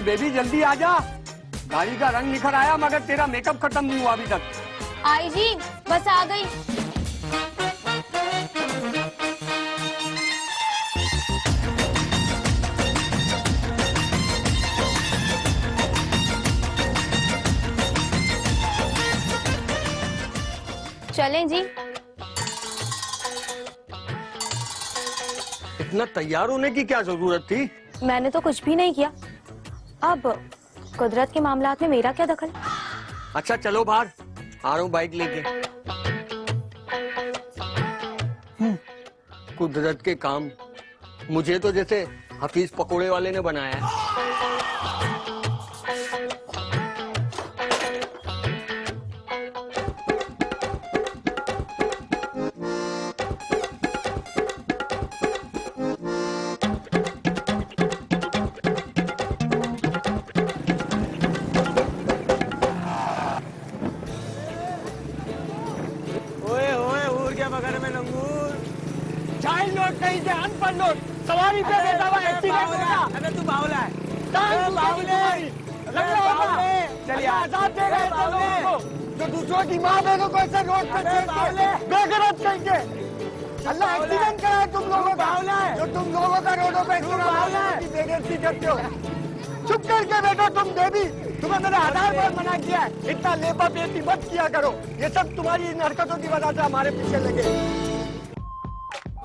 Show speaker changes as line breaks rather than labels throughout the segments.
Baby जल्दी आ जा। गाड़ी का रंग निखर आया मगर तेरा मेकअप खत्म नहीं हुआ अभी तक।
आई जी, बस आ गई। चलें जी।
इतना तैयार होने की क्या जरूरत थी?
मैंने तो कुछ भी नहीं किया। अब कुदरत के मामलात में मेरा क्या दखल?
अच्छा चलो बाहर, आ रहा हूँ बाइक लेके। कुदरत के काम, मुझे तो जैसे हफीज पकोड़े वाले ने बनाया है। कहीं से अनपढ़ लोग सवारी पे बैठा हुआ एक्सीडेंट होगा।
अबे तू बावला है।
चलिए आजाद दे रहे थे लोगों को, जो दूसरों की माँ बहनों को ऐसे रोड पे बेगरत कहेंगे। अल्लाह एक्सीडेंट कराए तुम लोगों का, जो तुम लोगों का रोडों पे बेगरती करते हो। चुप करके बैठो तुम बेबी, तुम्हें मैंने 1000 बार मना किया है, इतना लेपा बेटी मत किया करो। ये सब तुम्हारी इन हरकतों की वजह से हमारे पीछे लगे।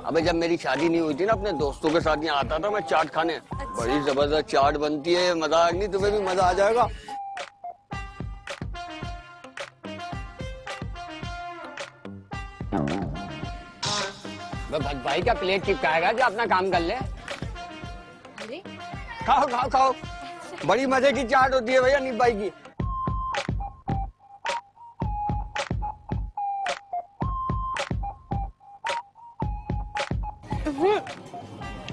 अबे जब मेरी शादी नहीं हुई थी ना, अपने दोस्तों के साथ यहाँ आता था मैं चाट खाने। अच्छा। बड़ी जबरदस्त चाट बनती है, मजाक नहीं, तुम्हें भी मजा आ जाएगा। भक्त भाई का प्लेट चिपकाएगा जो अपना काम कर ले।
अरे
खाओ खाओ खाओ, बड़ी मजे की चाट होती है भैया नीप भाई की।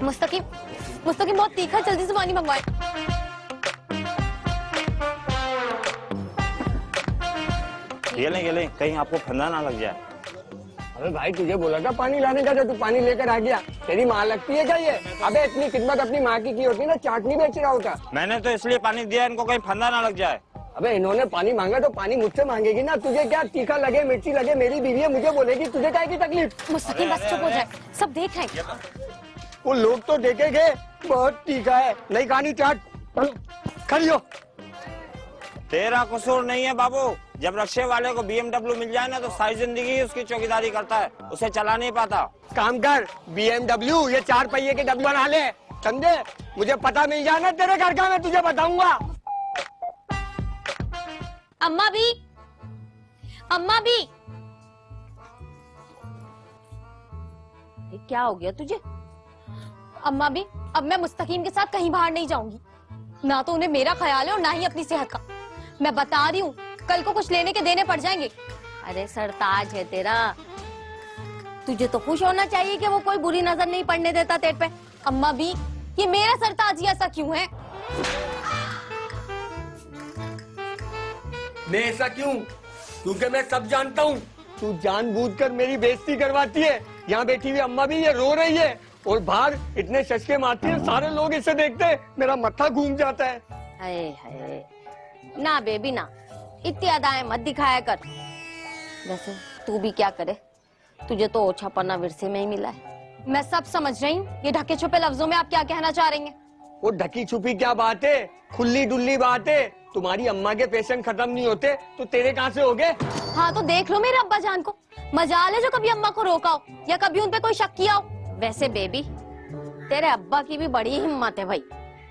मुस्तकीम बहुत तीखा, जल्दी से पानी मंगवाए।
ये लें, कहीं आपको फंदा ना लग जाए।
अबे भाई तुझे बोला था पानी लाने का, तू पानी लेकर आ गया। तेरी माँ लगती है क्या ये? अबे इतनी खिदमत अपनी माँ की होती है ना, चाट नहीं बेच रहा होता।
मैंने तो इसलिए पानी दिया इनको कहीं फंदा ना लग जाए।
अबे इन्होंने पानी मांगा तो पानी मुझसे मांगेगी ना। तुझे क्या तीखा लगे मिर्ची लगे, मेरी बीवी है, मुझे बोलेगी, तुझे क्या की तकलीफ?
मुस्तकीम बस चुप हो जाए, सब देख रहे हैं।
वो लोग तो देखेंगे बहुत तीखा है, नहीं खानी चाट, खा।
तेरा कसूर नहीं है बाबू, जब रक्षे वाले को BMW मिल जाए ना तो सारी जिंदगी उसकी चौकीदारी करता है, उसे चला नहीं पाता।
काम कर, BMW ये 4 पहिए के डब्बा बना ले, समझे? मुझे पता मिल जाए ना तेरे घर का, मैं तुझे बताऊंगा।
अम्मा भी क्या हो गया तुझे? अम्मा भी, अब मैं मुस्तकीम के साथ कहीं बाहर नहीं जाऊंगी। ना तो उन्हें मेरा ख्याल है और ना ही अपनी सेहत का। मैं बता रही हूँ, कल को कुछ लेने के देने पड़ जाएंगे।
अरे सरताज है तेरा, तुझे तो खुश होना चाहिए कि वो कोई बुरी नजर नहीं पड़ने देता तेरे पे।
अम्मा भी, ये मेरा सरताज ही ऐसा क्यों है?
मैं ऐसा क्यों? क्योंकि मैं सब जानता हूँ। तू जानबूझकर मेरी बेइज्जती करवाती है। यहाँ बैठी हुई अम्मा भी ये रो रही है और बाहर इतने चस्के मारती है, सारे लोग इसे देखते हैं, मेरा मत्था घूम जाता है।
हाय ना बेबी ना, इतनी अदाएं मत दिखाया कर। वैसे तू भी क्या करे, तुझे तो ओछा पन्ना विरसे में ही मिला है।
मैं सब समझ रही हूँ, ये ढके छुपे लफ्जों में आप क्या कहना चाह रही हैं?
वो ढकी छुपी क्या बात है, खुली डुल्ली बात है। तुम्हारी अम्मा के पेशेंट खत्म नहीं होते तो तेरे कहाँ से हो गए?
हाँ तो देख लो मेरे अब्बा जान को, मजाल है जो कभी अम्मा को रोका हो या कभी उन पे कोई शक किया हो।
वैसे बेबी तेरे अब्बा की भी बड़ी हिम्मत है भाई।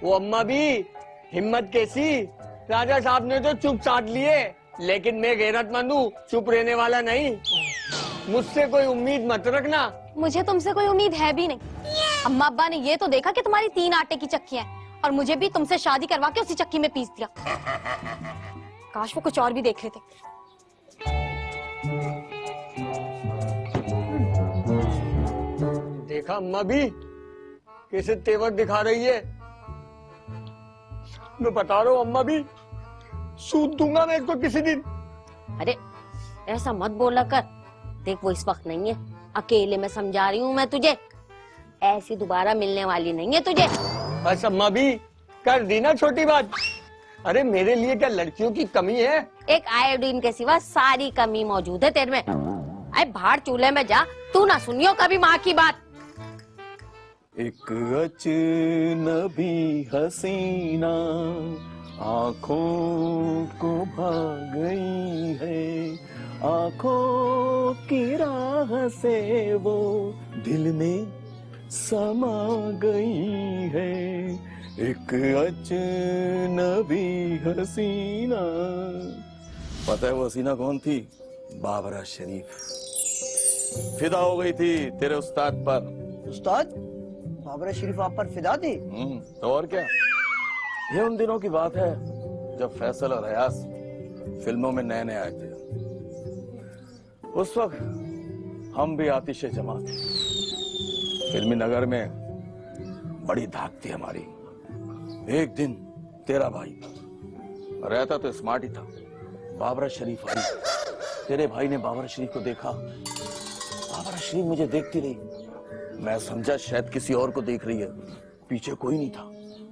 वो अम्मा भी हिम्मत कैसी, राजा साहब ने तो चुप साध लिए, लेकिन मैं गैरतमंद हूँ, चुप रहने वाला नहीं। मुझसे कोई उम्मीद मत रखना।
मुझे तुमसे कोई उम्मीद है भी नहीं। अम्मा अब्बा ने ये तो देखा कि तुम्हारी 3 आटे की चक्कियां हैं और मुझे भी तुमसे शादी करवा के उसी चक्की में पीस दिया। काश वो कुछ और भी देख लेते।
देखा अम्मा भी कैसे तेवर दिखा रही है। मैं बता रहा हूँ अम्मा भी, सूद दूंगा मैं इसको किसी दिन।
अरे ऐसा मत बोला कर, देख वो इस वक्त नहीं है, अकेले में समझा रही हूँ मैं तुझे, ऐसी दोबारा मिलने वाली नहीं है तुझे।
बस अम्मा भी कर दी ना छोटी बात। अरे मेरे लिए क्या लड़कियों की कमी है?
एक आयोडीन के सिवा सारी कमी मौजूद है तेरे में। अरे बाहर चूल्हे में जा, तू ना सुनियो कभी माँ की बात।
एक अजनबी हसीना आँखों को भा गई है, आँखों की राह से वो दिल में समा गई है। एक अजनबी हसीना। पता है वो हसीना कौन थी? बाबरा शरीफ। फिदा हो गई थी तेरे उस्ताद पर।
उस्ताद, बाबरा शरीफ आप पर फिदा थी?
तो और क्या। ये उन दिनों की बात है जब फैसल और अयाज फिल्मों में नए नए आए थे। उस वक्त हम भी आतिशे जमा थे। फिल्मी नगर में बड़ी धाक थी हमारी। एक दिन तेरा भाई रहता तो स्मार्ट ही था, बाबरा शरीफ आई। तेरे भाई ने बाबरा शरीफ को देखा। बाबरा शरीफ मुझे देखती रही। मैं समझा शायद किसी और को देख रही है। पीछे कोई नहीं था,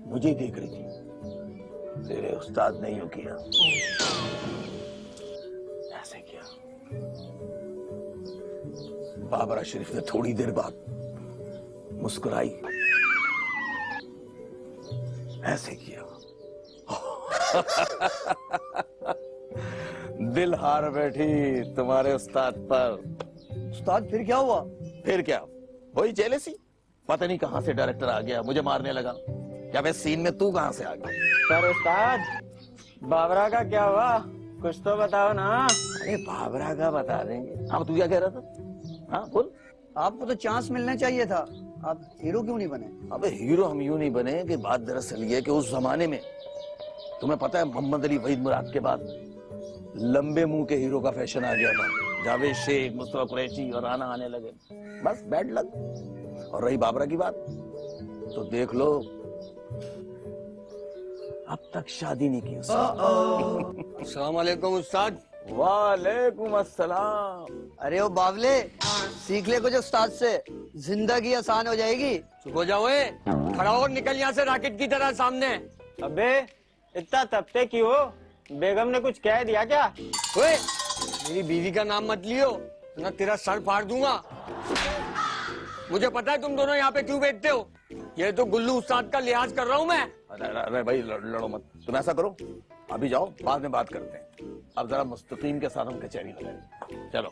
मुझे ही देख रही थी। तेरे उस्ताद ने यूं किया, ऐसे किया। बाबरा शरीफ ने थोड़ी देर बाद मुस्कुराई, ऐसे किया। दिल हार बैठी तुम्हारे उस्ताद पर।
उस्ताद फिर क्या हुआ?
फिर क्या, वही जेलसी। पता नहीं कहां से डायरेक्टर आ गया, मुझे मारने लगा। क्या मैं सीन में तू कहां से आ गया?
सर उस्ताद, बाबरा का क्या हुआ? कुछ तो बताओ ना।
अरे बाबरा का बता देंगे। हाँ, तू क्या कह रहा था? हाँ बोल।
आपको तो चांस मिलना चाहिए था, आप हीरो क्यों नहीं बने?
अबे हीरो हम यूं नहीं बने कि बात दरअसल ये कि उस जमाने में तुम्हें पता है मोहम्मद अली वहीद मुराद के बाद लंबे मुंह के हीरो का फैशन आ गया था। जावेद शेख, मुस्तफा कुरैशी और राना आने लगे। बस बैड लक। और रही बाबरा की बात तो देख लो, अब तक शादी नहीं की उसने।
अस्सलाम वालेकुम उस्ताद।
वालेकुम अस्सलाम।
अरे ओ बावले, सीख ले कुछ उस्ताद से, जिंदगी आसान हो जाएगी।
चुप हो जाओ, खड़ा हो, निकल यहाँ से रॉकेट की तरह सामने। अबे इतना तपते क्यों? बेगम ने कुछ कह दिया क्या? ओए, मेरी बीवी का नाम मत लियो, ना तेरा सर फाड़ दूंगा। मुझे पता है तुम दोनों यहाँ पे क्यों बैठते हो। ये तो गुल्लू उस्ताद का लिहाज कर रहा हूँ मैं।
अरे भाई लड़ो मत। तुम ऐसा करो, अभी जाओ, बाद में बात करते हैं। अब जरा मुस्तकीम के साथ हम कचहरी लगाएंगे। चलो।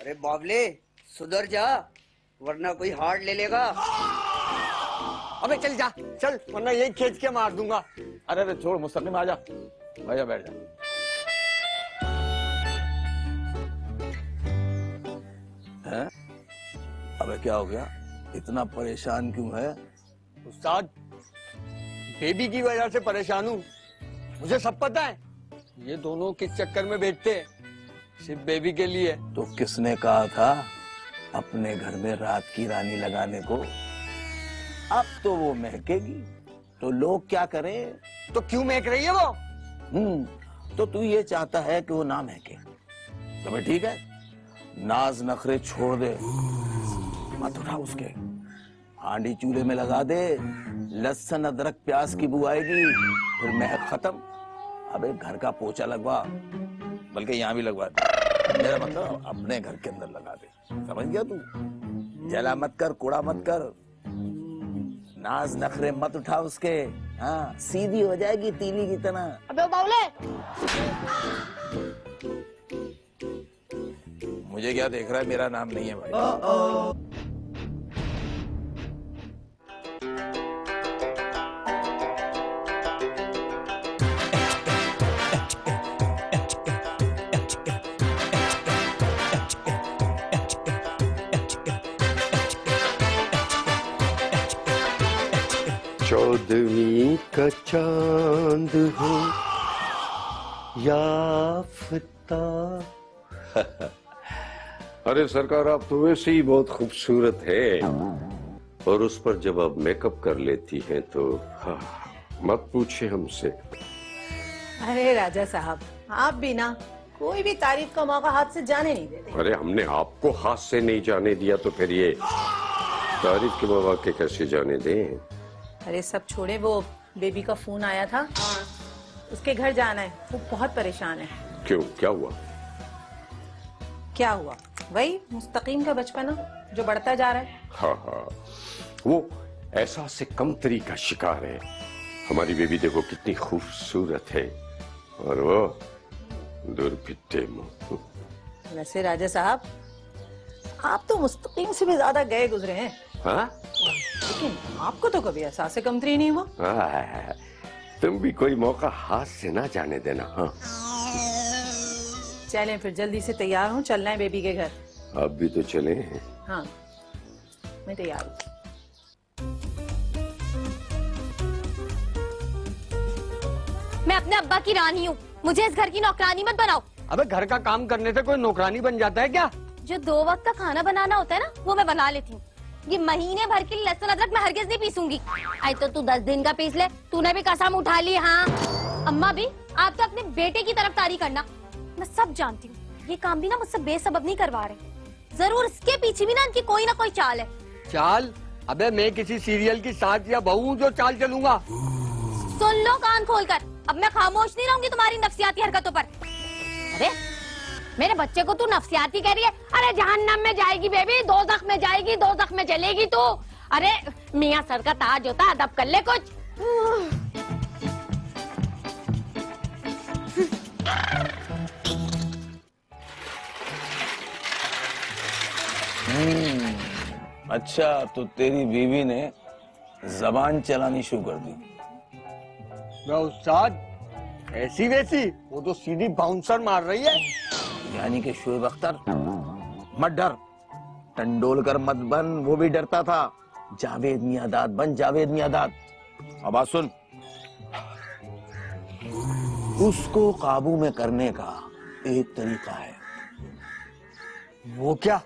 अरे बावले सुधर जा, वरना कोई हार्ड ले लेगा।
अबे चल जा, चल, वरना यही खींच के मार दूंगा।
अरे छोड़, मुस्तकीम आजा, भैया बैठ जा। हैं? अबे क्या हो गया, इतना परेशान क्यों है?
उस्ताद, बेबी की वजह से परेशान हूँ। मुझे सब पता है ये दोनों किस चक्कर में बैठते हैं, सिर्फ बेबी के लिए।
तो किसने कहा था अपने घर में रात की रानी लगाने को? अब तो वो महकेगी तो लोग क्या करें?
तो क्यों महक रही है वो?
तो तू ये चाहता है कि वो ना महके। तो भाई ठीक है, नाज नखरे छोड़ दे, मत उठा उसके। हांडी चूल्हे में लगा दे, लहसुन अदरक प्याज की बू आएगी, फिर महक खत्म। अबे घर का पोछा लगवा, बल्कि यहाँ भी लगवा दे। मेरा मतलब अपने घर के अंदर लगा दे, समझ गया तू? जला मत कर, कूड़ा मत कर, नाज नखरे मत उठा उसके। हाँ, सीधी हो जाएगी तीली की तरह।
अबे बावले,
मुझे क्या देख रहा है? मेरा नाम नहीं है भाई।
चौदहवीं का चांद हो याफ्ता। अरे सरकार, आप तो वैसे ही बहुत खूबसूरत है, और उस पर जब आप मेकअप कर लेती हैं तो मत पूछिए हमसे।
अरे राजा साहब, आप भी ना कोई भी तारीफ का मौका हाथ से जाने नहीं देते।
अरे हमने आपको हाथ से नहीं जाने दिया तो फिर ये तारीफ के मौके कैसे जाने दें।
अरे सब छोड़े, वो बेबी का फोन आया था, उसके घर जाना है, वो बहुत परेशान है।
क्यों, क्या हुआ?
क्या हुआ? वही मुस्तकीम का बचपना जो बढ़ता जा रहा है।
हाँ हाँ, वो ऐसा से कमतरी का शिकार है। हमारी बेबी देखो कितनी खूबसूरत है, और वो दुर्भिट्टे मुंह।
वैसे राजा साहब, आप तो मुस्तकीम से भी ज्यादा गए गुजरे हैं।
हाँ?
लेकिन आपको तो कभी एहसास कमतरी नहीं हुआ।
तुम भी कोई मौका हाथ से ना जाने देना। हाँ,
चलें फिर, जल्दी से तैयार हूँ, चलना है बेबी के घर।
आप भी तो चले।
हाँ, मैं तैयार हूँ।
मैं अपने अब्बा की रानी हूँ, मुझे इस घर की नौकरानी मत बनाओ।
अबे घर का काम करने से कोई नौकरानी बन जाता है क्या?
जो 2 वक्त का खाना बनाना होता है ना, वो मैं बना लेती हूँ। ये महीने भर के लिए लहसुन अदरक मैं हरगिज नहीं पीसूंगी।
आई तो तू 10 दिन का पीस ले, तूने भी कसम उठा ली। हाँ
अम्मा भी, आप तो अपने बेटे की तरफदारी करना। मैं सब जानती हूँ, ये काम भी ना मुझसे बेसबब नहीं करवा रहे। जरूर इसके पीछे भी ना इनकी कोई ना कोई चाल है।
चाल? अबे मैं किसी सीरियल की साथ या बहू हूँ जो चाल चलूंगा?
सुन लो कान खोलकर, अब मैं खामोश नहीं रहूंगी तुम्हारी नफसियाती हरकतों पर।
अरे मेरे बच्चे को तू नफसियाती कह रही है? अरे जहन्नम में जाएगी बेबी, दोज़ख में जाएगी, दोज़ख में चलेगी तू। अरे मियाँ सर का ताज होता, अदब कर ले कुछ।
अच्छा, तो तेरी बीवी ने जबान चलानी शुरू कर दी।
उस्ताद, ऐसी वैसी? वो तो सीधी बाउंसर मार रही है।
यानी कि शोएब अख्तर मत डर, टंडोलकर मत बन, वो भी डरता था। जावेद मियादाद बन, जावेद मियादाद। अब बात सुन, उसको काबू में करने का एक तरीका है।
वो क्या?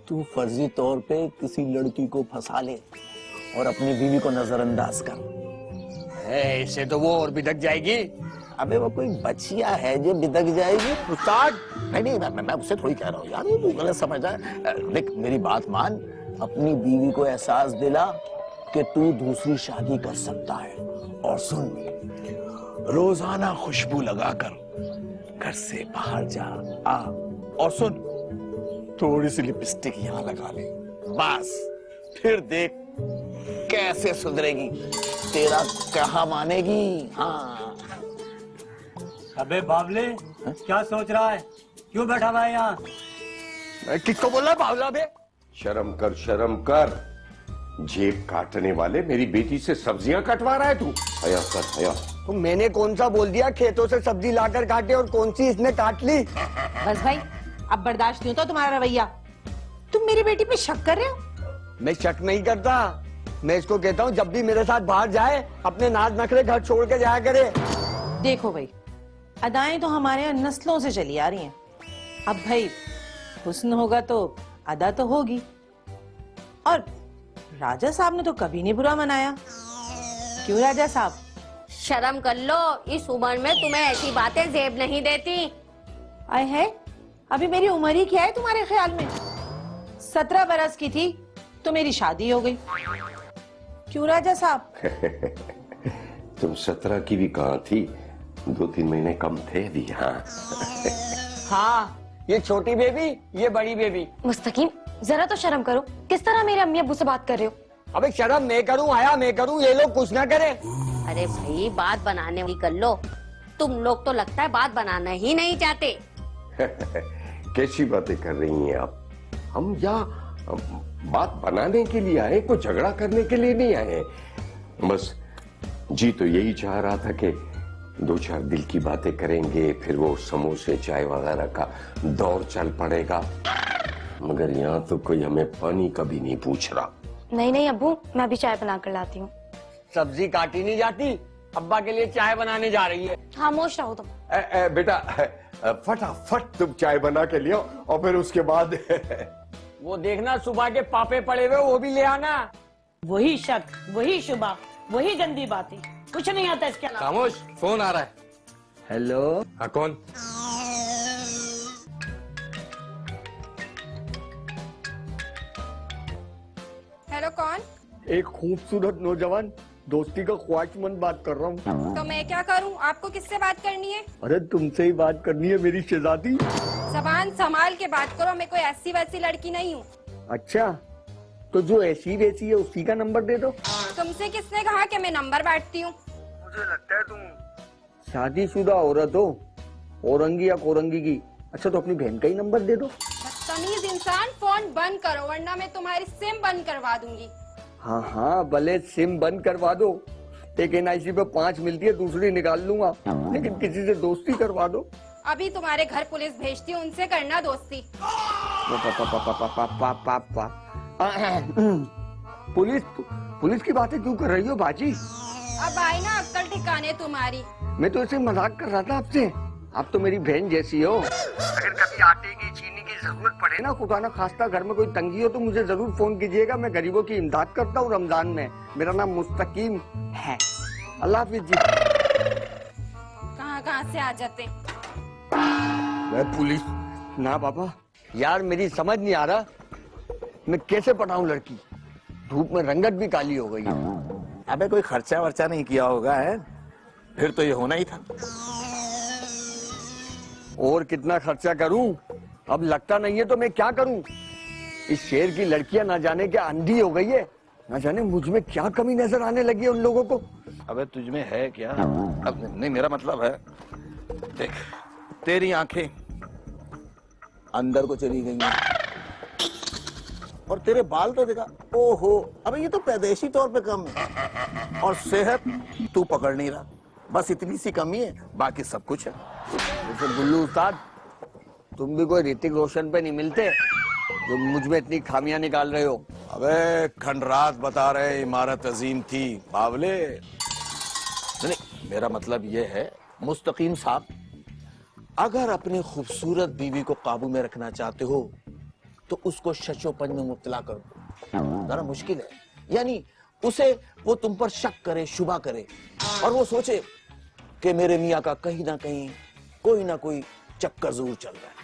तू फर्जी तौर पे किसी लड़की को फंसा ले और अपनी बीवी को नजरअंदाज कर।
ऐसे तो वो और बिदक जाएगी।
अबे वो कोई बचिया है जो बिदक जाएगी?
उस्ताद,
नहीं, मैं उससे थोड़ी कह रहा हूँ यार, ये तू गलत समझ रहा है। देख मेरी बात मान, अपनी बीवी को एहसास दिला कि तू दूसरी शादी कर सकता है। और सुन, रोजाना खुशबू लगाकर घर से बाहर जा आ। और सुन, थोड़ी सी लिपस्टिक यहाँ लगा ले, बस। फिर देख कैसे सुधरेगी, तेरा कहा मानेगी। हाँ।
अबे बावले, क्या सोच रहा है? क्यों बैठा हुआ है यहाँ?
किसको बोल रहा है बावला बे?
शर्म कर, शर्म कर। जेब काटने वाले, मेरी बेटी से सब्जियां कटवा रहा है तू? हया कर, हया।
तो मैंने कौन सा बोल दिया खेतों से सब्जी लाकर काटे, और कौन सी इसने काट ली?
बस भाई, अब बर्दाश्त नहीं होता तुम्हारा रवैया। तुम मेरी बेटी पे शक कर रहे हो?
मैं शक नहीं करता, मैं इसको कहता हूँ जब भी मेरे साथ बाहर जाए अपने नाज नखरे घर छोड़ के जाया करे।
देखो भाई, अदाएं तो हमारे यहाँ नस्लों से चली आ रही हैं। अब भाई हुस्न होगा तो अदा तो होगी। और राजा साहब ने तो कभी नहीं बुरा मनाया। क्यों राजा साहब?
शर्म कर लो, इस उम्र में तुम्हें ऐसी बातें जेब नहीं देती।
आए है, अभी मेरी उम्र ही क्या है तुम्हारे ख्याल में? 17 बरस की थी तो मेरी शादी हो गई। क्यों राजा साहब?
तुम 17 की भी कहाँ थी, 2-3 महीने कम थे भी। हाँ
हाँ, ये छोटी बेबी, ये बड़ी बेबी।
मुस्तकीम, जरा तो शर्म करो, किस तरह मेरे अम्मी अब्बू से बात कर रहे हो?
अबे शर्म मैं करूँ, आया मैं करूँ, ये लोग कुछ ना करे।
अरे भाई, बात बनाने वाली कर लो। तुम लोग तो लगता है बात बनाना ही नहीं चाहते।
कैसी बातें कर रही हैं आप? हम यहाँ बात बनाने के लिए आए, कोई झगड़ा करने के लिए नहीं आए। बस जी तो यही चाह रहा था कि 2-4 दिल की बातें करेंगे, फिर वो समोसे चाय वगैरह का दौर चल पड़ेगा। मगर यहाँ तो कोई हमें पानी का भी नहीं पूछ रहा।
नहीं अब्बू, मैं अभी चाय बना कर लाती हूँ।
सब्जी काटी नहीं जाती, अब्बा के लिए चाय बनाने जा रही है।
खामोश रहो तुम।
बेटा फटाफट तुम चाय बना के लियो, और फिर उसके बाद
वो देखना सुबह के पापे पड़े हुए, वो भी ले आना।
वही शक, वही शुबा, वही गंदी बातें, कुछ नहीं आता इसके अलावा।
खामोश, फोन आ रहा है।
हेलो।
हाँ, कौन?
हेलो
एक खूबसूरत नौजवान दोस्ती का ख्वाहिशमंद बात कर रहा हूँ।
तो मैं क्या करूं? आपको किससे बात करनी है?
अरे तुमसे ही बात करनी है मेरी शहजादी।
जबान संभाल के बात करो, मैं कोई ऐसी वैसी लड़की नहीं हूँ।
अच्छा, तो जो ऐसी वैसी है उसी का नंबर दे दो।
तुमसे किसने कहा कि मैं नंबर बांटती हूँ?
मुझे लगता है तुम शादीशुदा औरत हो, औरंगी या कोरंगी की। अच्छा, तो अपनी बहन का ही नंबर दे दो।
बदतमीज इंसान, फोन बंद करो वरना मैं तुम्हारी सिम बंद करवा दूंगी।
हाँ हाँ, भले सिम बंद करवा दो। एक NIC पे 5 मिलती है, दूसरी निकाल लूंगा, लेकिन किसी से दोस्ती करवा दो।
अभी तुम्हारे घर पुलिस भेजती हूँ, उनसे करना दोस्ती।
पुलिस की बातें क्यों कर रही हो बाजी?
अब आई ना अक्कल ठिकाने तुम्हारी।
मैं तो ऐसे मजाक कर रहा था आपसे। आप तो मेरी बहन जैसी हो। अगर कभी आटे की चीनी की जरूरत पड़े ना, खुदा ना खास्ता घर में कोई तंगी हो, तो मुझे जरूर फोन कीजिएगा। मैं गरीबों की इमदाद करता हूँ रमजान में। मेरा नाम मुस्तकीम है। अल्लाह हाफिज जी।
कहाँ से आ जाते?
पुलिस ना बाबा, यार मेरी समझ नहीं आ रहा मैं कैसे पढ़ाऊं लड़की। धूप में रंगत भी काली हो गई है।
अबे कोई खर्चा वर्चा नहीं किया होगा है, फिर तो ये होना ही था।
और कितना खर्चा करूं? अब लगता नहीं है तो मैं क्या करूं? इस शहर की लड़कियां ना जाने क्या अंधी हो गई है, ना जाने मुझ में क्या कमी नजर आने लगी है उन लोगों को।
अबे तुझ में है क्या? अब नहीं, मेरा मतलब है, देख तेरी आंखें अंदर को चली गई हैं और तेरे बाल तो देखा, ओहो, अबे ये तो पैदाइशी तौर पे कम है। और सेहत तू पकड़ नहीं रहा, बस इतनी सी कमी है, बाकी सब कुछ है।
जैसे गुल्लू उस्ताद, तुम भी कोई ऋतिक रोशन पे नहीं मिलते जो मुझ में इतनी खामियां निकाल रहे हो।
अबे खंडरात बता रहे इमारत अजीम थी बावले। नहीं, मेरा मतलब ये है मुस्तकीम साहब, अगर अपनी खूबसूरत बीवी को काबू में रखना चाहते हो तो उसको शशोपन में मुब्तला कर दो। जरा मुश्किल है, यानी उसे वो तुम पर शक करे, शुबा करे और वो सोचे कि मेरे मियाँ का कहीं ना कहीं कोई ना कोई चक्कर जरूर चल रहा है।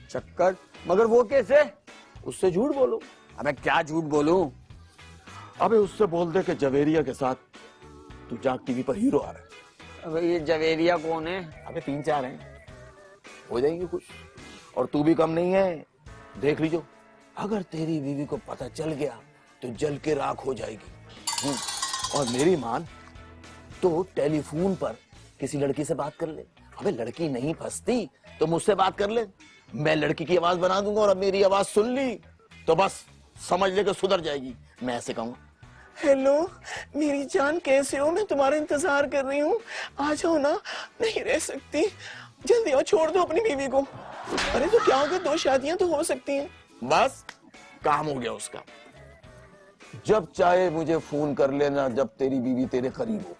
चक्कर? मगर वो कैसे?
उससे झूठ बोलो।
अबे क्या झूठ बोलूं?
अबे उससे बोल दे कि जवेरिया के साथ तू जाग टीवी पर हीरो आ रहा है।
अबे ये जवेरिया कौन है?
अबे 3-4 हैं, हो जाएंगे कुछ। और तू भी कम नहीं है, देख लीजिए, अगर तेरी बीवी को पता चल गया तो जल के राख हो जाएगी। और मेरी मान तो टेलीफोन पर किसी लड़की से बात कर ले। अबे लड़की नहीं फंसती तो मुझसे बात कर ले, मैं लड़की की आवाज बना दूंगा और अब मेरी आवाज सुन ली तो बस समझ ले कि सुधर जाएगी। मैं ऐसे कहूँ, हेलो मेरी जान, कैसे हो? मैं तुम्हारा इंतजार कर रही हूँ, आ जाओ ना। नहीं रह सकती, जल्दी आओ, छोड़ दो अपनी बीवी को। अरे तो क्या हो गया, 2 शादियां तो हो सकती हैं। बस काम हो गया उसका। जब चाहे मुझे फोन कर लेना, जब तेरी बीवी तेरे करीब हो।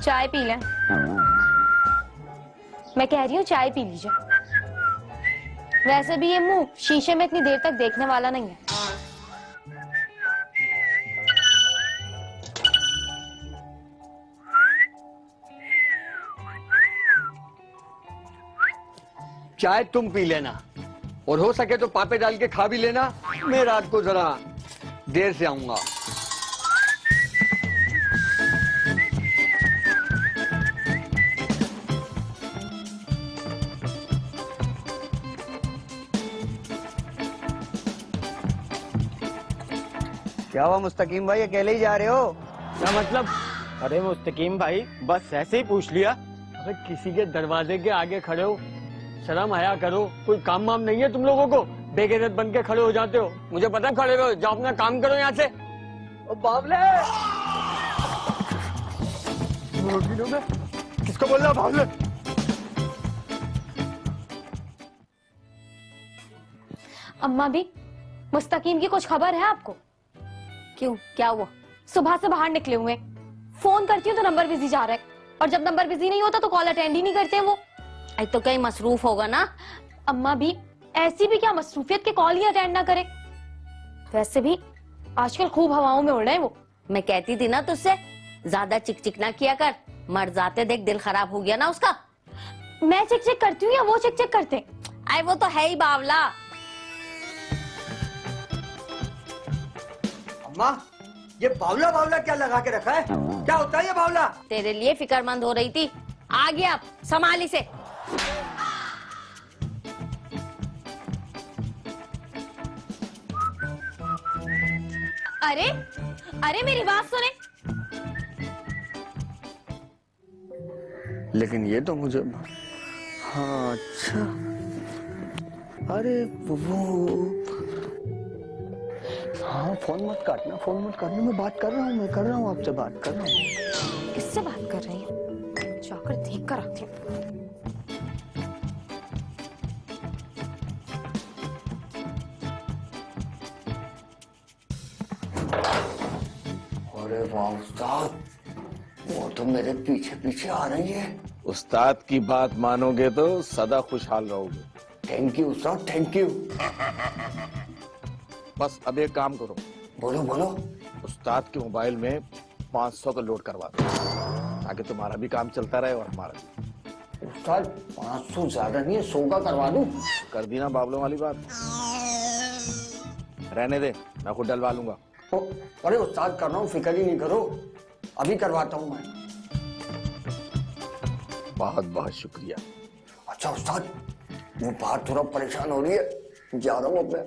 चाय पी लें। मैं कह रही हूँ चाय पी लीजिए। वैसे भी ये मुंह शीशे में इतनी देर तक देखने वाला नहीं है।
चाय तुम पी लेना और हो सके तो पापे डाल के खा भी लेना। मैं रात को जरा देर से आऊंगा।
क्या हुआ मुस्तकीम भाई, अकेले ही जा रहे हो?
क्या मतलब?
अरे मुस्तकीम भाई, बस ऐसे ही पूछ लिया।
अरे किसी के दरवाजे के आगे खड़े हो, शर्म आया करो। कोई काम वाम नहीं है तुम लोगों को? बेगैरत बन के खड़े हो जाते हो। मुझे पता है, खड़े रहो, जाओ अपना काम करो यहाँ से। ओ बावले, किसको बोल रहा बावले?
अम्मा भी, मुस्तकीम की कुछ खबर है आपको? क्यों, क्या हुआ? सुबह से बाहर निकले हुए, फोन करती हूँ तो नंबर बिजी जा रहा है, और जब नंबर बिजी नहीं होता तो कॉल अटेंड ही नहीं करते वो।
तो कहीं मसरूफ होगा ना।
अम्मा भी, ऐसी भी क्या मसरूफियत के कॉल ही अटेंड ना करे? वैसे भी आजकल खूब हवाओं में उड़ रहे हैं वो।
मैं कहती थी ना तुझसे, ज्यादा चिक चिक ना किया कर, मर जाते देख दिल खराब हो गया ना उसका।
मैं चिक चिक करती हूँ या वो चिक चिक करते?
अरे वो तो है ही बावला।
अम्मा, ये बावला बावला क्या लगा के रखा है? क्या होता है ये बावला?
तेरे लिए फिक्रमंद हो रही थी। आ गया, अब संभाली से।
अरे अरे मेरी बात सुने।
लेकिन ये तो मुझे, हाँ अच्छा, अरे वो, हाँ फोन मत काटना, फोन मत काटना, मैं बात कर रहा हूँ, मैं कर रहा हूँ, आपसे बात कर रहा हूँ।
किससे बात कर रही है? जाकर देख कर आती हूँ।
अरे वाह उस्ताद, वो तो मेरे पीछे पीछे आ रही है।
उस्ताद की बात मानोगे तो सदा खुशहाल रहोगे।
Thank you Ustad, thank you.
बस अब एक काम करो।
बोलो बोलो।
उस्ताद के मोबाइल में 500 का लोड करवा दो, ताकि तुम्हारा भी काम चलता रहे और हमारा भी।
उस्ताद 500 ज्यादा नहीं है, 100 का करवा दूं?
कर दी ना बावलों वाली बात। रहने दे, मैं खुद डलवा लूंगा।
अरे उस्ताद कर रहा हूँ, फिक्र ही नहीं करो, अभी करवाता हूँ मैं।
बहुत बहुत शुक्रिया।
अच्छा उस्ताद, वो बाहर थोड़ा परेशान हो रही है, जा रहा हूँ अब मैं।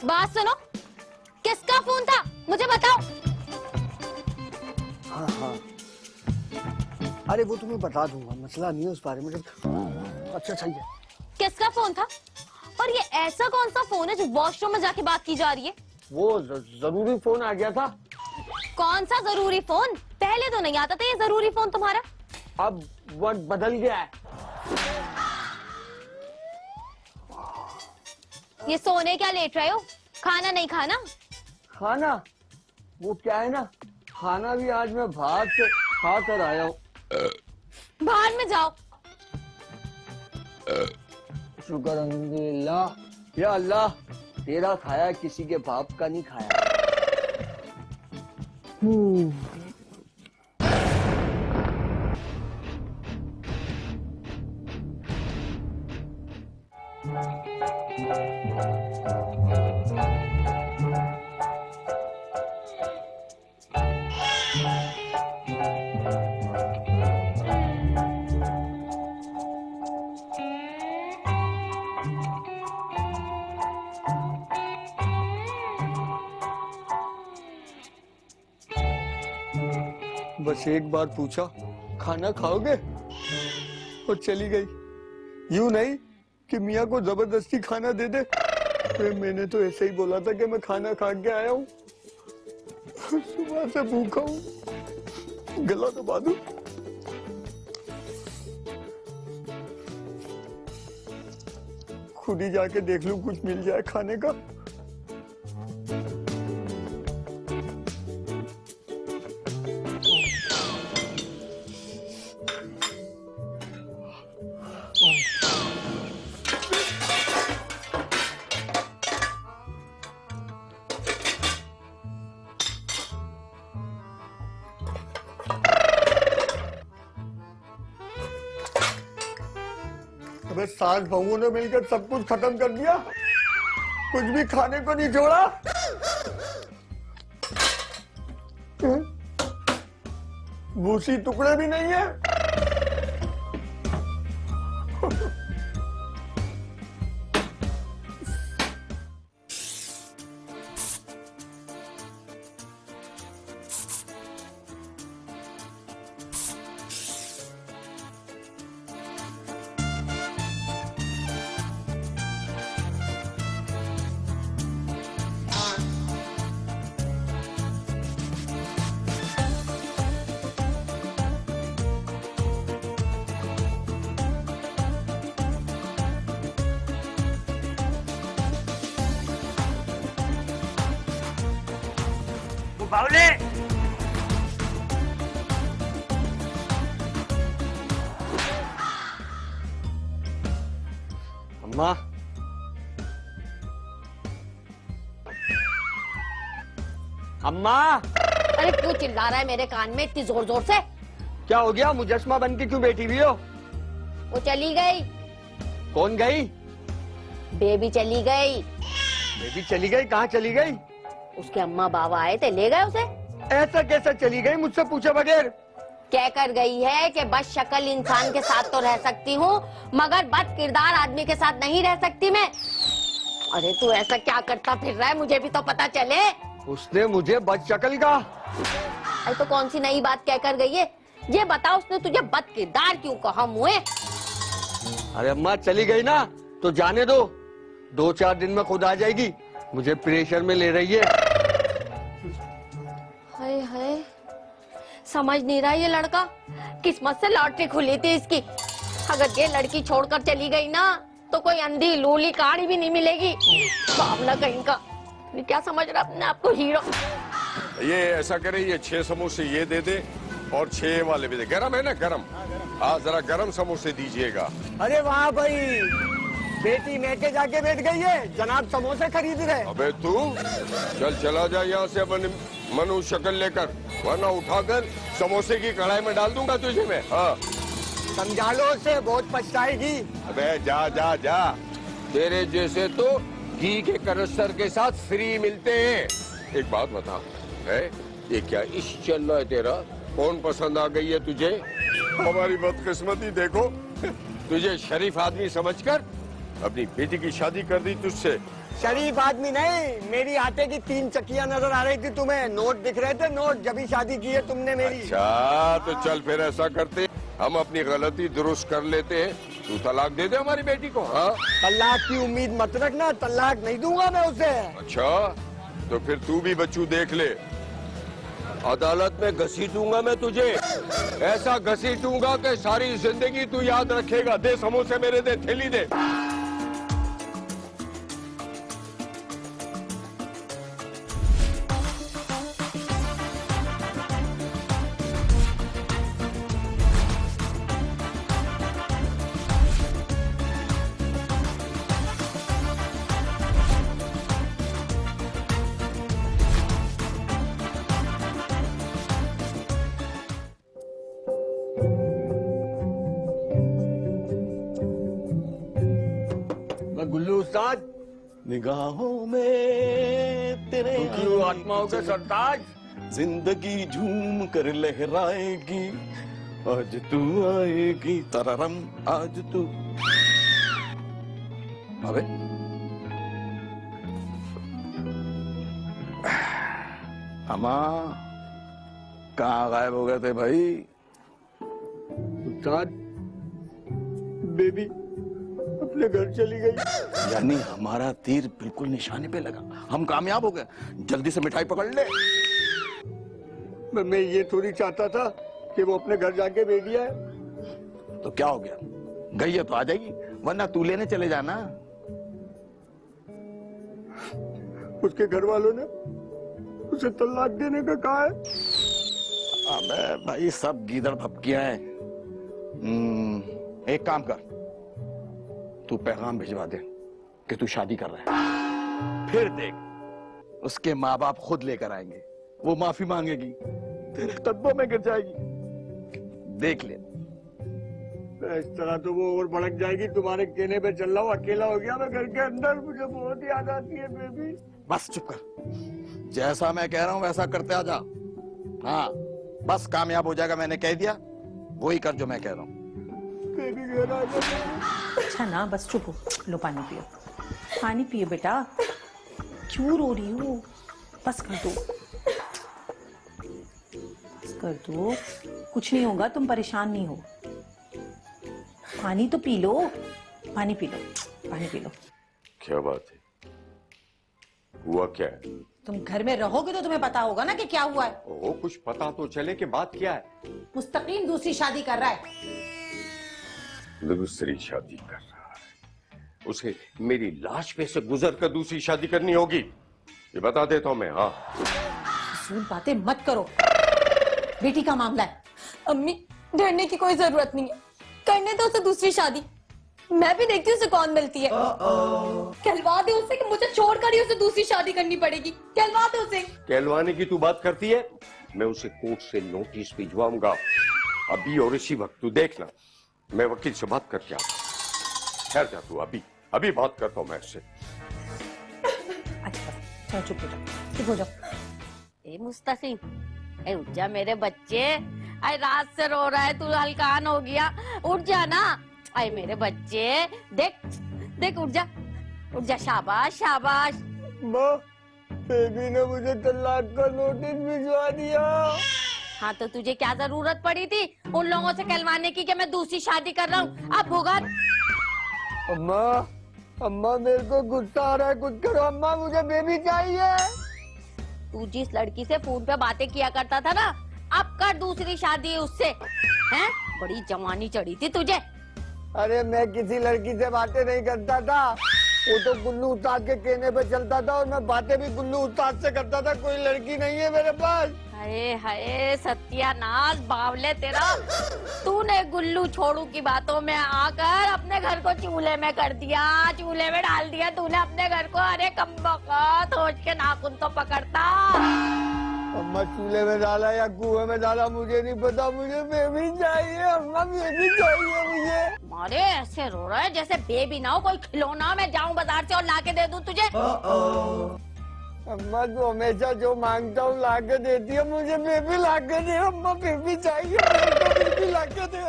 बात सुनो, किसका फोन था मुझे बताओ।
हाँ हाँ, अरे वो तुम्हें बता दूंगा, मसला नहीं है उस बारे में। अच्छा सही है।
किसका फोन था? और ये ऐसा कौन सा फोन है जो वॉशरूम में जाके बात की जा रही है?
वो जरूरी फोन आ गया था।
कौन सा जरूरी फोन? पहले तो नहीं आता था ये जरूरी फोन तुम्हारा।
अब वक्त बदल गया है।
ये सोने क्या लेट रहे हो? खाना नहीं खाना?
खाना वो क्या है ना, खाना भी आज मैं बाहर से खा कर आया हूँ।
बाहर में जाओ।
शुक्र अल्हम्दुलिल्लाह, या अल्लाह तेरा खाया किसी के बाप का नहीं खाया। बस एक बार पूछा, खाना खाओगे, और चली गई। यूं नहीं कि मियाँ को जबरदस्ती खाना दे दे। मैंने तो ऐसे ही बोला था कि मैं खाना खा के आया हूँ, सुबह से भूखा हूँ, गला दबा दूं। खुद ही जाके देख लूं कुछ मिल जाए खाने का। अबे सास बहुओं ने मिलकर सब कुछ खत्म कर दिया, कुछ भी खाने को नहीं छोड़ा। भूसी टुकड़े भी नहीं है।
बावले,
अम्मा, अम्मा
अरे क्यों चिल्ला रहा है मेरे कान में इतनी जोर जोर से?
क्या हो गया? मुजस्मा बन के क्यों बैठी हुई हो?
वो चली गई।
कौन गई?
बेबी चली गई।
बेबी चली गई? कहाँ चली गई?
उसके अम्मा बाबा आए थे, ले गए उसे।
ऐसा कैसा चली गई मुझसे पूछे बगैर?
कह कर गई है कि बस शक्ल इंसान के साथ तो रह सकती हूँ, मगर बद किरदार आदमी के साथ नहीं रह सकती मैं। अरे तू ऐसा क्या करता फिर रहा है, मुझे भी तो पता चले।
उसने मुझे बद शक्ल का?
अरे तो कौन सी नई बात कह कर गई है? ये बता, उसने तुझे बद किरदार क्यों कहा मुए?
अरे अम्मा चली गई ना तो जाने दो, 2-4 दिन में खुद आ जाएगी। मुझे प्रेशर में ले रही है।
हाय हाय, समझ नहीं रहा ये लड़का। किस्मत से लॉटरी खुली थी इसकी। अगर ये लड़की छोड़कर चली गई ना तो कोई अंधी लूली कहानी भी नहीं मिलेगी। बावला कहीं का। ये क्या समझ रहा अपने आपको हीरो?
ये ऐसा करे, ये 6 समोसे ये दे दे और 6 वाले भी दे। गरम है ना? गरम। हाँ जरा गरम समोसे दीजिएगा।
अरे वाह भाई, बेटी मैके जाके बैठ गई है, जनाब समोसे खरीद रहे।
अबे तू चल चला जा यहाँ से मनु शक्ल लेकर, वरना उठाकर समोसे की कढ़ाई में डाल दूंगा तुझे मैं। हाँ
समझा लो उसे, बहुत पछताएगी।
अबे जा जा जा, तेरे जैसे तो घी के कनस्तर के साथ फ्री मिलते हैं। एक बात बता, है ये क्या इश्क चल रहा है तेरा? कौन पसंद आ गई है तुझे? हमारी बदकिस्मती देखो, तुझे शरीफ आदमी समझकर अपनी बेटी की शादी कर दी तुझसे।
शरीफ आदमी नहीं, मेरी आटे की 3 चक्कियां नजर आ रही थी तुम्हें, नोट दिख रहे थे, नोट। जब ही शादी की है तुमने मेरी।
अच्छा तो चल फिर ऐसा करते, हम अपनी गलती दुरुस्त कर लेते हैं, तू तलाक दे दे हमारी बेटी को। हाँ
तलाक की उम्मीद मत रखना, तलाक नहीं दूंगा मैं उसे।
अच्छा तो फिर तू भी बच्चू देख ले, अदालत में घसीटूंगा मैं तुझे, ऐसा घसीटूंगा कि सारी जिंदगी तू याद रखेगा। दे समोसे मेरे, दे थैली दे।
गुल्लू उस्ताद,
निगाहों में तेरे
आत्माओं के सरताज,
जिंदगी झूम कर लहराएगी, आज तू आएगी तररम, आज तू। अबे अम्मा कहाँ गायब हो गए थे भाई?
उस्ताद, बेबी अपने घर चली गई।
यानी हमारा तीर बिल्कुल निशाने पे लगा, हम कामयाब हो गए। जल्दी से मिठाई पकड़ ले।
मैं ये थोड़ी चाहता था कि वो अपने घर जाके बैठ गया है।
तो क्या हो गया, गई है तो आ जाएगी, वरना तू लेने चले जाना।
उसके घर वालों ने उसे तलाक देने का कहा है।
अबे भाई सब गीदड़ भपकियां हैं। एक काम कर, तू पैगाम भिजवा दे कि तू शादी कर रहा है, फिर देख उसके माँ बाप खुद लेकर आएंगे, वो माफी मांगेगी, तेरे कदमों में गिर जाएगी, देख ले।
इस तरह तो वो और भड़क जाएगी। तुम्हारे कहने पे चल रहा हूँ, अकेला हो गया मैं घर के अंदर, मुझे बहुत याद आती है बेबी।
बस चुप कर, जैसा मैं कह रहा हूँ वैसा करते आ जा। हाँ बस कामयाब हो जाएगा, मैंने कह दिया, वही कर जो मैं कह रहा हूँ।
अच्छा ना, बस चुप हो, लो पानी पियो, पानी पियो बेटा। क्यों रो रही हो? बस कर दो, बस कर दो, कुछ नहीं होगा, तुम परेशान नहीं हो। पानी तो पी लो, पानी पी लो, पानी पी लो।
क्या बात है, हुआ क्या है?
तुम घर में रहोगे तो तुम्हें पता होगा ना कि क्या हुआ है।
ओ कुछ पता तो चले कि बात क्या है।
मुस्तकीम दूसरी शादी कर रहा है।
दूसरी शादी कर रहा है? उसे मेरी लाश पे से गुजर कर दूसरी शादी करनी होगी, ये बता देता हूं मैं। हाँ
फजूल बातें मत करो, बेटी का मामला है।
अम्मी डरने की कोई जरूरत नहीं है, करने दो उसे दूसरी शादी। मैं भी देखती हूँ उसे कौन मिलती है। कहलवा दे उसे कि मुझे छोड़कर ही उसे दूसरी शादी करनी पड़ेगी। कहलवा दे उसे।
कहलवाने की तू बात करती है, मैं उसे कोर्ट से नोटिस भिजवाऊंगा अभी और इसी वक्त। तू देखना, मैं वकील से बात करके आता हूं। ठहर जा तू, अभी बात करता हूं मैं उससे।
अच्छा चुप हो जाओ, चुप हो जाओ।
ए मुस्तकीम, ए उठ जा मेरे बच्चे। आई रात से रो रहा है, तू हलकान हो गया, उठ जा ना। आई मेरे बच्चे, देख देख, उठ जा, शाबाश शाबाश।
माँ, बेबी ने मुझे तलाक का नोटिस भिजवा दिया।
हाँ तो तुझे क्या जरूरत पड़ी थी उन लोगों से कहलवाने की कि मैं दूसरी शादी कर रहा हूँ? अब होगा।
अम्मा, अम्मा मेरे को गुस्सा आ रहा है, कुछ करो अम्मा, मुझे बेबी चाहिए।
तू जिस लड़की से फोन पे बातें किया करता था ना, अब कर दूसरी शादी उससे। हैं? बड़ी जवानी चढ़ी थी तुझे।
अरे मैं किसी लड़की से बातें नहीं करता था, वो तो गुल्लू उस्ताद के कहने पे चलता था और मैं बातें भी गुल्लू उस्ताद से करता था। कोई लड़की नहीं है मेरे पास।
हाय हाय सत्यानाश बावले तेरा, तूने गुल्लू छोड़ू की बातों में आकर अपने घर को चूल्हे में कर दिया, चूल्हे में डाल दिया तूने अपने घर को। अरे कमबख्त, होश के नाखून तो पकड़ता।
अम्मा चूल्हे में डाला या कुएं में डाला मुझे नहीं पता, मुझे बेबी चाहिए अम्मा, बेबी चाहिए मुझे।
मारे ऐसे रो रहा है जैसे बेबी ना हो कोई खिलौना, मैं जाऊं बाजार से और लाके दे दूं तुझे।
अम्मा तो हमेशा जो मांगता हूँ लाके देती है, मुझे बेबी लाके दे अम्मा, बेबी चाहिए मुझे, बेबी लाके दे।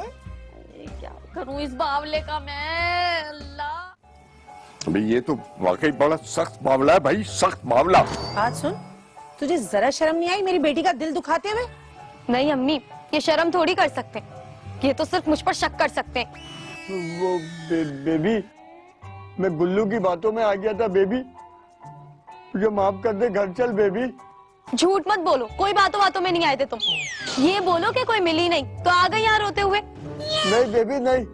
क्या करूं इस बावले का मैं, अल्लाह।
भाई ये तो वाकई बड़ा सख्त मामला है भाई, सख्त मामला।
बात सुन, तुझे जरा शर्म नहीं आई मेरी बेटी का दिल दुखाते हुए?
नहीं अम्मी, ये शर्म थोड़ी कर सकते, ये तो सिर्फ मुझ पर शक कर सकते हैं।
वो बेबी, मैं गुल्लू की बातों में आ गया था बेबी, मुझे माफ कर दे, घर चल बेबी।
झूठ मत बोलो, कोई बातों बातों में नहीं आए थे तुम। ये बोलो कि कोई मिली नहीं तो आ गई यहाँ रोते हुए।
नहीं बेबी नहीं,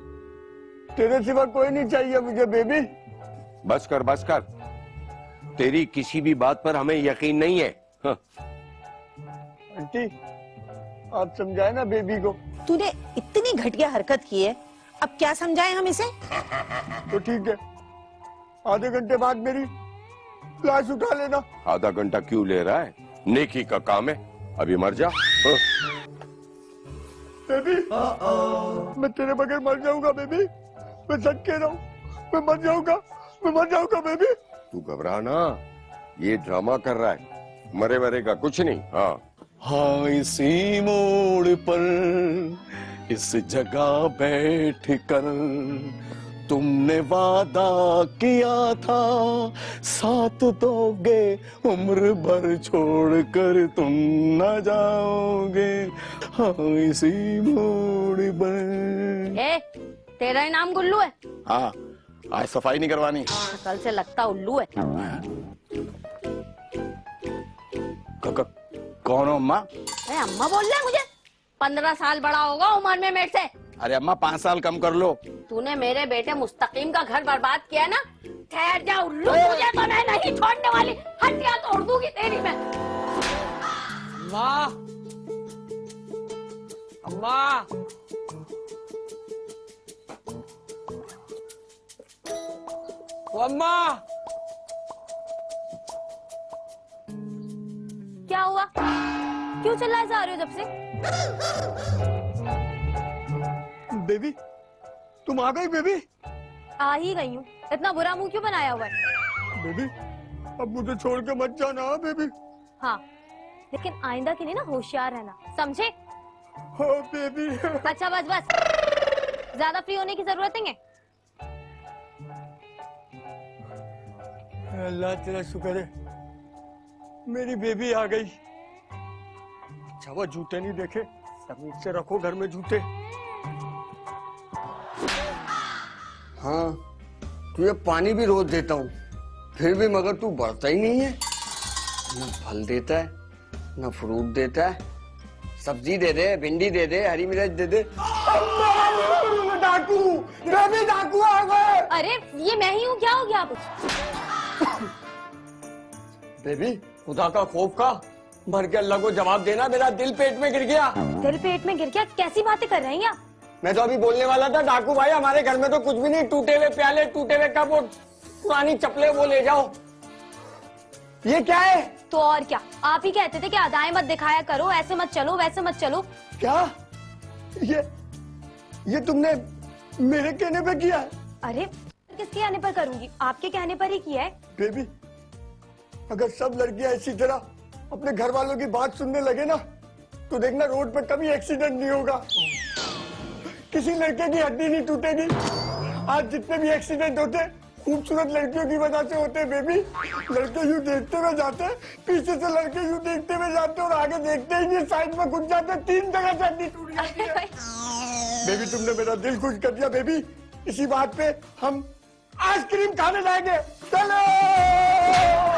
तेरे सिवा कोई नहीं चाहिए मुझे बेबी।
बस कर, तेरी किसी भी बात पर हमें यकीन नहीं है। हाँ।
आंटी आप समझाए ना बेबी को।
तूने इतनी घटिया हरकत की है, अब क्या समझाएं हम इसे?
तो ठीक है, आधे घंटे बाद मेरी लाश उठा लेना।
आधा घंटा क्यों ले रहा है, नेकी का काम है, अभी मर जा। हाँ।
बेबी, मैं तेरे बगैर मर जाऊंगा बेबी, मैं सच कह रहा हूँ, मैं मर जाऊंगा बेबी।
तू घबरा ना, ये ड्रामा कर रहा है, मरेगा कुछ नहीं।
हाँ इसी मोड़ पर इस जगह बैठ कर तुमने वादा किया था, साथ दोगे उम्र भर छोड़कर तुम न जाओगे। हाँ इसी मोड़ पर।
ए, तेरा ही नाम गुल्लू है?
हाँ, आज सफाई नहीं करवानी?
कल से लगता उल्लू है।
कौन हो अम्मा?
अम्मा बोल रहा है मुझे? 15 साल बड़ा होगा उम्र में मेरे से।
अरे अम्मा 5 साल कम कर लो।
तूने मेरे बेटे मुस्तकीम का घर बर्बाद किया ना, ठहर जा उल्लू, तुझे तो मैं नहीं छोड़ने वाली, हड्डियां तोड़ दूंगी तेरी मैं।
अम्मा, अम्मा, अम्मा,
क्या हुआ, क्यों चिल्लाए जा रहे हो जब से?
बेबी, तुम आ गई बेबी?
आ ही गई हूँ, इतना बुरा मुंह क्यों बनाया हुआ है?
बेबी, अब मुझे छोड़ के मत जाना बेबी।
हाँ, लेकिन आइंदा के लिए ना होशियार रहना, समझे?
हो बेबी।
अच्छा बस, ज्यादा फ्री होने की जरूरत नहीं है।
अल्लाह तेरा शुक्र है, मेरी बेबी आ गई। अच्छा वो जूते नहीं देखे, तमीज से रखो घर में जूते। हाँ, तुझे पानी भी रोज देता हूँ, फिर भी मगर तू बढ़ता ही नहीं है। न फल देता है, न फ्रूट देता है, सब्जी दे दे, भिंडी दे दे, हरी मिर्च दे दे। डाकू, बेबी डाकू आ गए।
अरे ये मैं ही हूँ, क्या हो गया आप?
बेबी, खुदा का खौफ का भर के अल्लाह को जवाब देना, मेरा दिल पेट में गिर गया।
दिल पेट में गिर गया? कैसी बातें कर रही हैं आप?
मैं तो अभी बोलने वाला था डाकू भाई हमारे घर में तो कुछ भी नहीं, टूटे हुए प्याले, टूटे हुए कप और पुरानी चप्पलें वो ले जाओ। ये क्या है?
तो और क्या, आप ही कहते थे कि अदाएं मत दिखाया करो, ऐसे मत चलो वैसे मत चलो।
क्या ये तुमने मेरे कहने पे किया है?
अरे किसके कहने पर करूंगी, आपके कहने पर ही किया है।
बेबी अगर सब लड़कियां इसी तरह अपने घर वालों की बात सुनने लगे ना तो देखना रोड पे कभी एक्सीडेंट नहीं होगा, किसी लड़के की हड्डी नहीं टूटेगी। आज जितने भी एक्सीडेंट होते खूबसूरत लड़कियों की वजह से होते हैं बेबी। लड़के यूं देखते हुए जाते, पीछे से लड़के यूं देखते हुए जाते और आगे देखते ही नहीं, साइड में घुस जाते, 3 जगह से हड्डी टूट जाती है। बेबी तुमने मेरा दिल खुश कर दिया बेबी। इसी बात पे हम आइसक्रीम खाने जाएंगे, चलो।